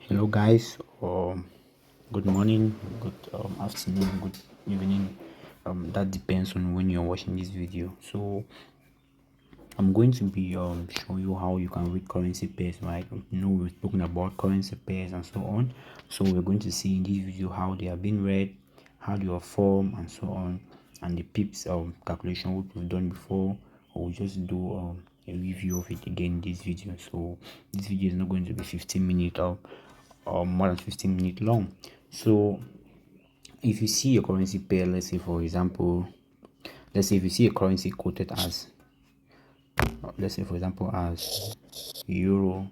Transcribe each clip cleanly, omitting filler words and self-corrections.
Hello, guys. Good morning, good afternoon, good evening. That depends on when you're watching this video. So, I'm going to be showing you how you can read currency pairs, right? We've spoken about currency pairs and so on. So, we're going to see in this video how they are being read, how they are formed, and so on, and the pips calculation which we've done before. We'll just do a review of it again in this video. So, this video is not going to be 15 minutes or more than 15 minutes long. So if you see a currency pair, let's say for example, let's say if you see a currency quoted as let's say for example as euro,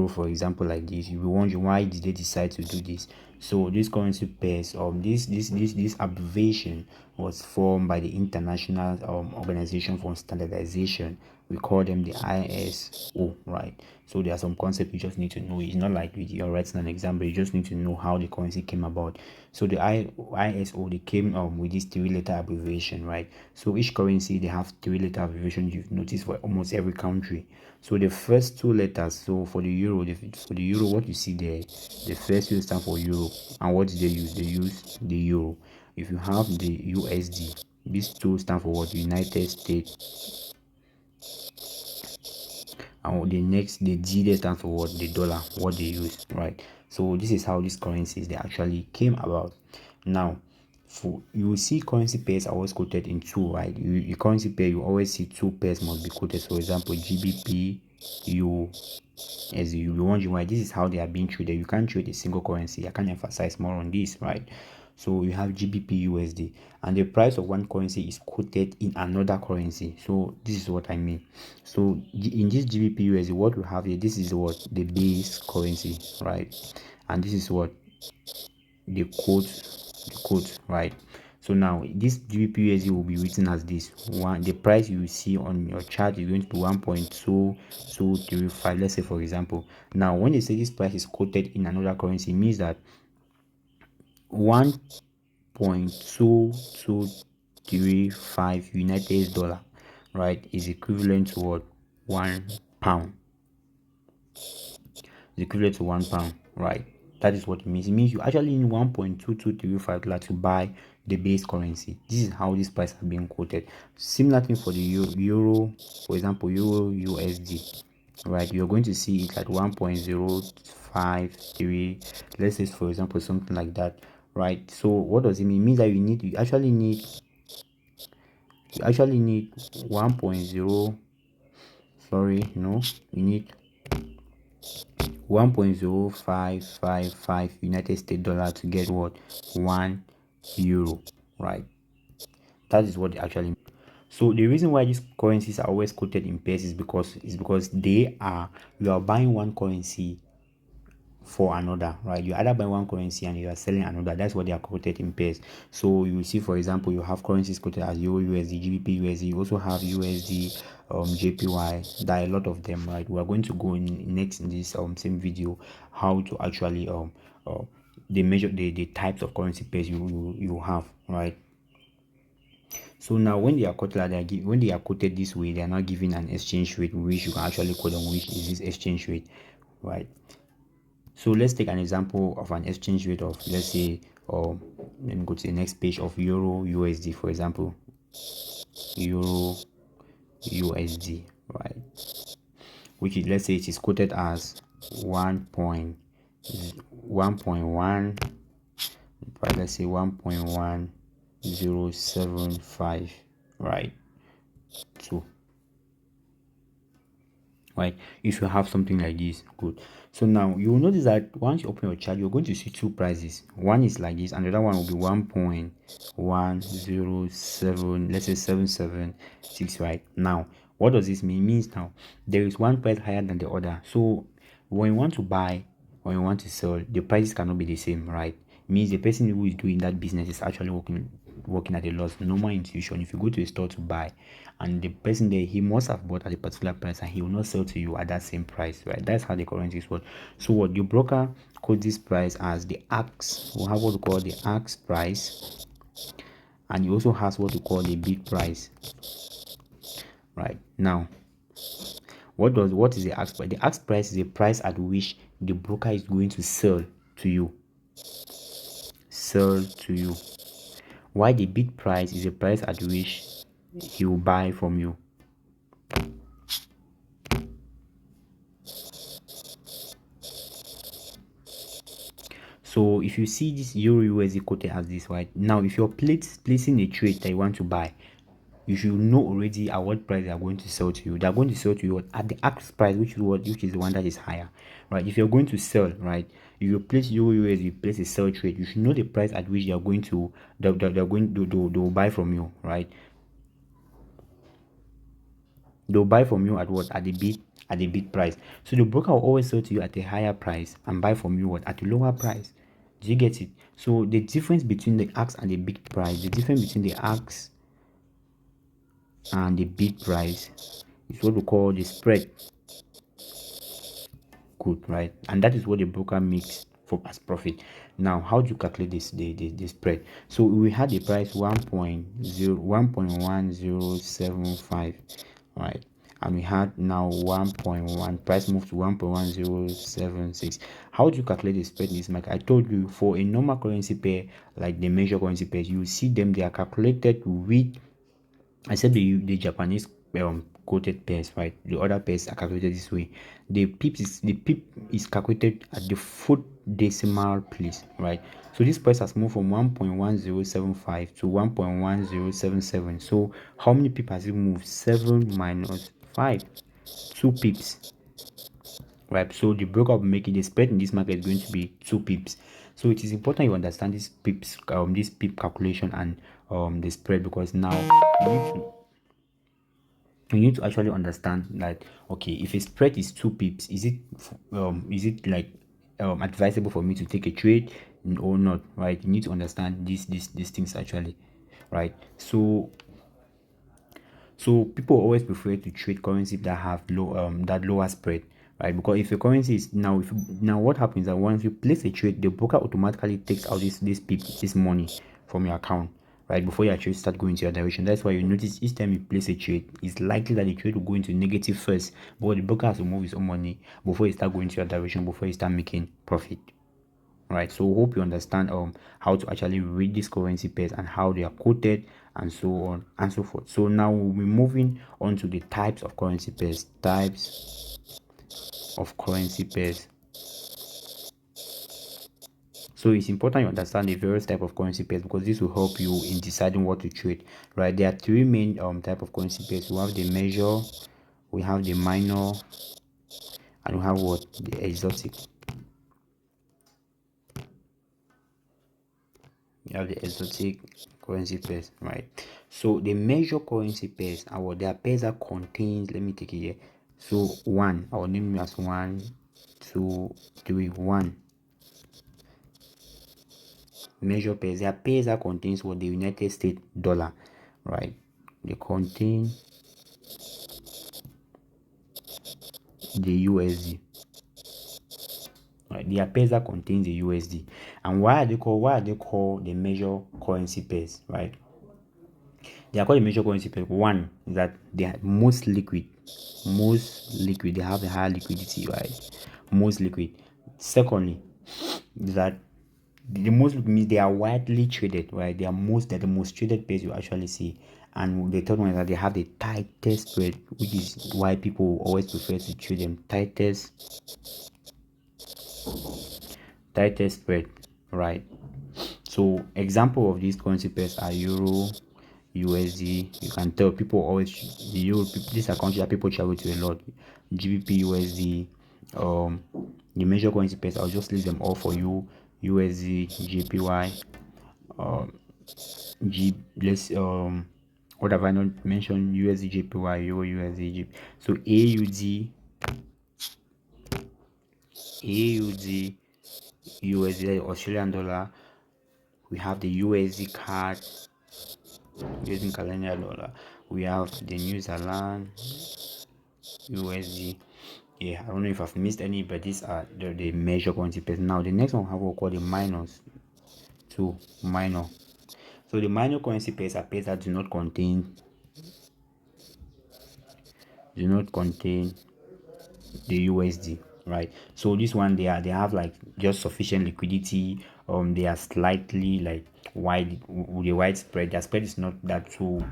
for example, like this, you will wonder why did they decide to do this. So this currency pairs this abbreviation was formed by the International Organization for Standardization. We call them the ISO, right? So there are some concepts you just need to know. It's not like you're writing an exam, but you just need to know how the currency came about. So the ISO, they came with this three-letter abbreviation, right? So each currency, they have three-letter abbreviation. You've noticed for almost every country. So the first two letters, so for the euro, what you see there, the first two stand for euro. And what do they use? They use the euro. If you have the USD, these two stand for what? United States. And the D they stand for what? The dollar, what they use, right? So this is how these currencies they actually came about. Now, for you will see currency pairs are always quoted in two, right? You currency pair, you always see two pairs must be quoted. For example, GBP, you as you be wondering why this is how they are being traded. You can't trade a single currency. I can't emphasize more on this, right? So you have GBP USD, and the price of one currency is quoted in another currency. So this is what I mean. So in this GBP USD, what we have here, this is what the base currency, right? And this is what the quote, right? So now this GBP USD will be written as this one. The price you see on your chart is going to be 1.2235. Let's say for example. Now when they say this price is quoted in another currency, it means that 1.2235 United dollar, right, is equivalent to what? £1. Is equivalent to £1, right? That is what it means. It means you actually need $1.2235 to buy the base currency. This is how this price are being quoted. Similar thing for the euro, for example, euro USD, right? You're going to see it at 1.053. Let's say for example something like that, right? So what does it mean? It means that you actually need 1.0, sorry, no, you need 1.0555 United States dollar to get what? €1, right? That is what they actually mean. So the reason why these currencies are always quoted in pairs is because you are buying one currency for another, right? You either buy one currency and you are selling another. That's what they are quoted in pairs. So you see, for example, you have currencies quoted as euro USD, GBP USD. You also have USD, JPY. There are a lot of them, right? We are going to go next in this same video how to actually they measure the types of currency pairs you have, right? So now when they are quoted, when they are quoted this way, they are not giving an exchange rate which you can actually quote on which is this exchange rate, right? So let's take an example of an exchange rate of, let's say, let me go to the next page of euro USD, for example. Euro USD, right? Which is, let's say it is quoted as 1.1, let's say 1.1075, right? So right, if you have something like this, good. So now you will notice that once you open your chart, you're going to see two prices. One is like this and the other one will be 1.107, let's say 776, right? Now what does this mean? It means now there is one price higher than the other. So when you want to buy or you want to sell, the prices cannot be the same, right? It means the person who is doing that business is actually working at a loss. Normal intuition, if you go to a store to buy and the person there, he must have bought at a particular price and he will not sell to you at that same price, right? That's how the currencies work. So what your broker quotes this price as the ask. We have what we call the ask price, and you also has what we call the bid price, right? Now What is the ask price? The ask price is the price at which the broker is going to sell to you. Sell to you. Why the bid price is the price at which he will buy from you. So if you see this Euro USD quoted as this, right now, if you're placing a trade that you want to buy, you should know already at what price they are going to sell to you. They are going to sell to you at the ask price, which is the one that is higher, right? If you're going to sell, right, if you place Euro USD, you place a sell trade, you should know the price at which they are going to they're going to they'll buy from you, right? They'll buy from you at what? At the bid price. So the broker will always sell to you at a higher price and buy from you what? At a lower price. Do you get it? So the difference between the ask and the bid price, the difference between the ask and the bid price is what we call the spread. Good, right? And that is what the broker makes for as profit. Now, how do you calculate this the spread? So we had the price 1.1075, right? And we had now 1.1, price moved to 1.1076. How do you calculate the spread in this market? I told you, for a normal currency pair like the major currency pairs, you see them, they are calculated with, I said the Japanese quoted pairs, right? The other pairs are calculated this way. The pip is calculated at the fourth decimal place, right? So this price has moved from 1.1075 to 1.1077. So how many pips has it moved? 7 minus 5, 2 pips, right? So the broker will be making the spread in this market is going to be 2 pips. So it is important you understand this pip calculation and the spread, because now you need to actually understand that, okay, if a spread is 2 pips, is it like advisable for me to take a trade or not, right? You need to understand these things actually, right? So people always prefer to trade currency that have that lower spread, right? Because if your currency is now what happens is that once you place a trade, the broker automatically takes out this money from your account, right, before your trade start going to your direction. That's why you notice each time you place a trade, it's likely that the trade will go into negative first, but the broker has to move his own money before he start going to your direction, before he start making profit. Right, so hope you understand how to actually read these currency pairs and how they are quoted and so on and so forth. So now we'll be moving on to the types of currency pairs. So it's important you understand the various type of currency pairs, because this will help you in deciding what to trade, right? There are three main type of currency pairs. We have the major, we have the minor, and we have what? The exotic. You have the exotic currency pairs, right? So the major currency pairs are what? They are pairs that contains, let me take it here. So one, I will name it as 1, 2, 3, 1. Major pairs, they are pairs that contains what? The United States dollar, right? They contain the USD. Right, they are pairs that contains the USD. And why are they called the major currency pairs, right? They are called the major currency pairs. One is that they are most liquid. They have a higher liquidity, right? Most liquid. Secondly, is that the most liquid means they are widely traded, right? They're the most traded pairs you actually see. And the third one is that they have the tightest spread, which is why people always prefer to trade them. Tightest spread, right? So example of these currency pairs are Euro, USD. You can tell people always the Euro. These are countries that people travel to a lot. GBP, USD. The major currency pairs, I'll just list them all for you. USD, JPY, what have I not mentioned? USD, JPY, Euro, USD, GBP. So AUD, USD, Australian dollar. We have the USD CAD, using Canadian dollar. We have the New Zealand USD. Yeah, I don't know if I've missed any, but these are the major currency pairs. Now the next one we have what we call the minors. Two minor. So the minor currency pairs are pairs that do not contain the USD, right? So this one, they have like just sufficient liquidity. They are slightly like wide, with a wide spread. Their spread is not that too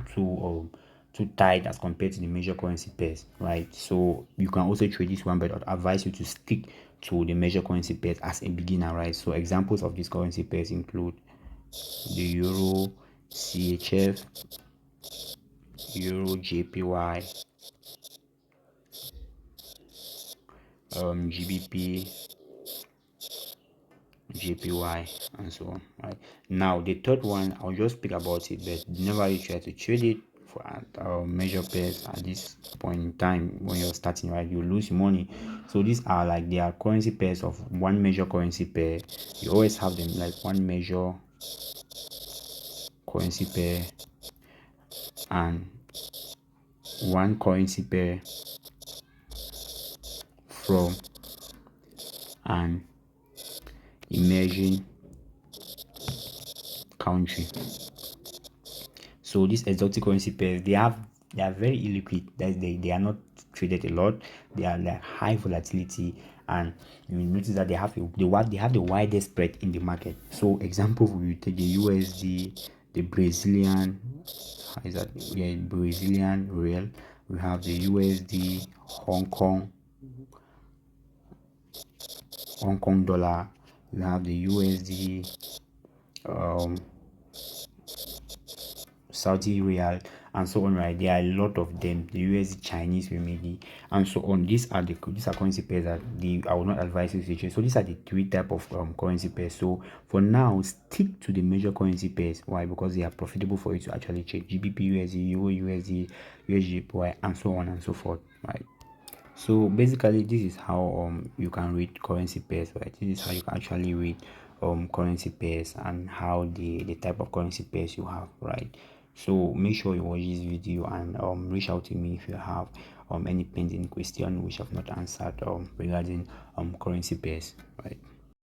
tight as compared to the major currency pairs, right? So you can also trade this one, but I'd advise you to stick to the major currency pairs as a beginner, right? So examples of these currency pairs include the Euro CHF, Euro JPY, GBP, JPY, and so on, right? Now the third one, I'll just speak about it, but never you try to trade it for major pairs at this point in time. When you're starting, right, you lose money. So these are like, they are currency pairs of one major currency pair. You always have them like one major currency pair and one currency pair from an emerging country. So these exotic currency pairs, they are very illiquid. That they are not traded a lot. They are like high volatility, and you notice that they have the widest spread in the market. So example, we take the USD, the Brazilian, how is that? Yeah, Brazilian real. We have the USD, Hong Kong dollar. We have the USD, Saudi Real, and so on, right? There are a lot of them. The USD, Chinese renminbi, and so on. These are currency pairs that I will not advise you to trade. So these are the three type of currency pairs. So for now, stick to the major currency pairs. Why? Because they are profitable for you to actually trade. GBP USD, Euro USD, USGPY, and so on and so forth, right? So basically, this is how you can read currency pairs, right? This is how you can actually read currency pairs, and how the type of currency pairs you have, right? So make sure you watch this video, and reach out to me if you have any pending question which I've not answered regarding currency pairs, right?